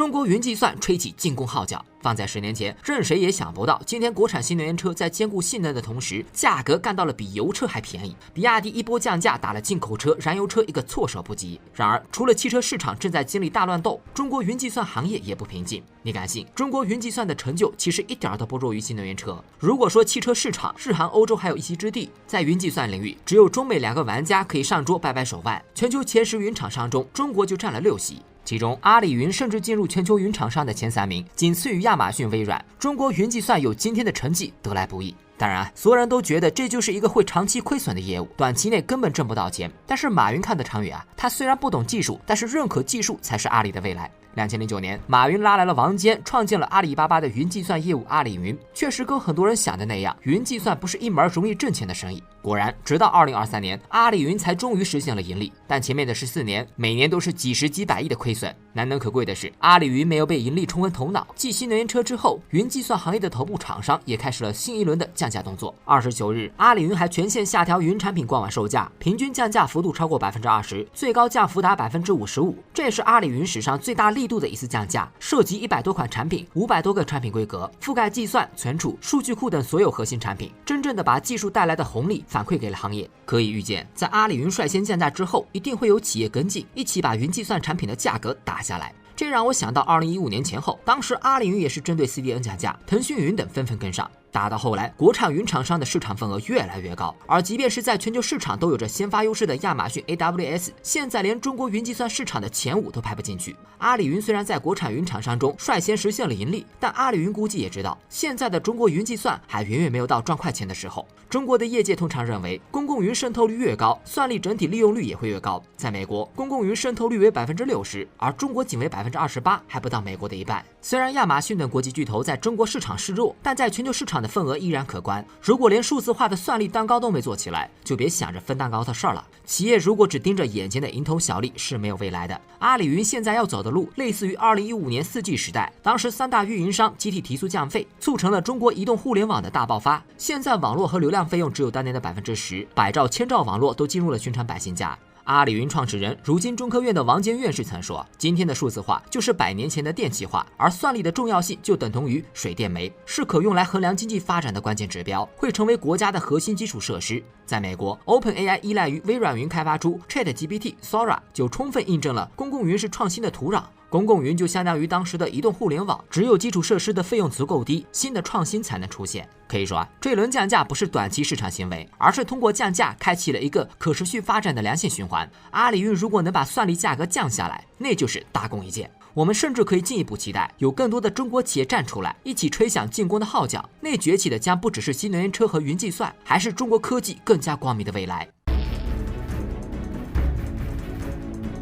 中国云计算吹起进攻号角。放在10年前，任谁也想不到，今天国产新能源车在兼顾性能的同时，价格干到了比油车还便宜。比亚迪一波降价，打了进口车、燃油车一个措手不及。然而，除了汽车市场正在经历大乱斗，中国云计算行业也不平静。你敢信？中国云计算的成就其实一点都不弱于新能源车。如果说汽车市场，日韩、欧洲还有一席之地，在云计算领域，只有中美2个玩家可以上桌掰掰手腕。全球前10云厂商中，中国就占了6席。其中，阿里云甚至进入全球云厂商的前3名，仅次于亚马逊、微软。中国云计算有今天的成绩，得来不易。当然，所有人都觉得这就是一个会长期亏损的业务，短期内根本挣不到钱。但是马云看得长远啊，他虽然不懂技术，但是认可技术才是阿里的未来。2009年，马云拉来了王坚，创建了阿里巴巴的云计算业务阿里云。确实跟很多人想的那样，云计算不是一门容易挣钱的生意。果然，直到2023年，阿里云才终于实现了盈利，但前面的14年，每年都是几十几百亿的亏损。难能可贵的是，阿里云没有被盈利冲昏头脑。继新能源车之后，云计算行业的头部厂商也开始了新一轮的降价动作。29日，阿里云还全线下调云产品官网售价，平均降价幅度超过20%，最高降幅达55%。这也是阿里云史上最大力度的一次降价，涉及100多款产品、500多个产品规格，覆盖计算、存储、数据库等所有核心产品，真正的把技术带来的红利反馈给了行业。可以预见，在阿里云率先降价之后，一定会有企业跟进，一起把云计算产品的价格打下来。这让我想到2015年前后，当时阿里云也是针对 CDN 降价，腾讯云等纷纷跟上。打到后来，国产云厂商的市场份额越来越高，而即便是在全球市场都有着先发优势的亚马逊 AWS， 现在连中国云计算市场的前5都排不进去。阿里云虽然在国产云厂商中率先实现了盈利，但阿里云估计也知道，现在的中国云计算还远远没有到赚快钱的时候。中国的业界通常认为，公共云渗透率越高，算力整体利用率也会越高。在美国，公共云渗透率为60%，而中国仅为28%，还不到美国的一半。虽然亚马逊等国际巨头在中国市场示弱，但在全球市场的份额依然可观。如果连数字化的算力蛋糕都没做起来，就别想着分蛋糕的事儿了。企业如果只盯着眼前的蝇头小利，是没有未来的。阿里云现在要走的路，类似于2015年4G 时代，当时3大运营商集体提速降费，促成了中国移动互联网的大爆发。现在网络和流量费用只有当年的10%，百兆、千兆网络都进入了寻常百姓家。阿里云创始人，如今中科院的王坚院士曾说，今天的数字化就是100年前的电气化，而算力的重要性就等同于水电煤，是可用来衡量经济发展的关键指标，会成为国家的核心基础设施。在美国 ，OpenAI 依赖于微软云开发出 ChatGPT、Sora， 就充分印证了公共云是创新的土壤。公共云就相当于当时的移动互联网，只有基础设施的费用足够低，新的创新才能出现。可以说啊，这轮降价不是短期市场行为，而是通过降价开启了一个可持续发展的良性循环。阿里云如果能把算力价格降下来，那就是大功一件。我们甚至可以进一步期待，有更多的中国企业站出来，一起吹响进攻的号角。那崛起的将不只是新能源车和云计算，还是中国科技更加光明的未来。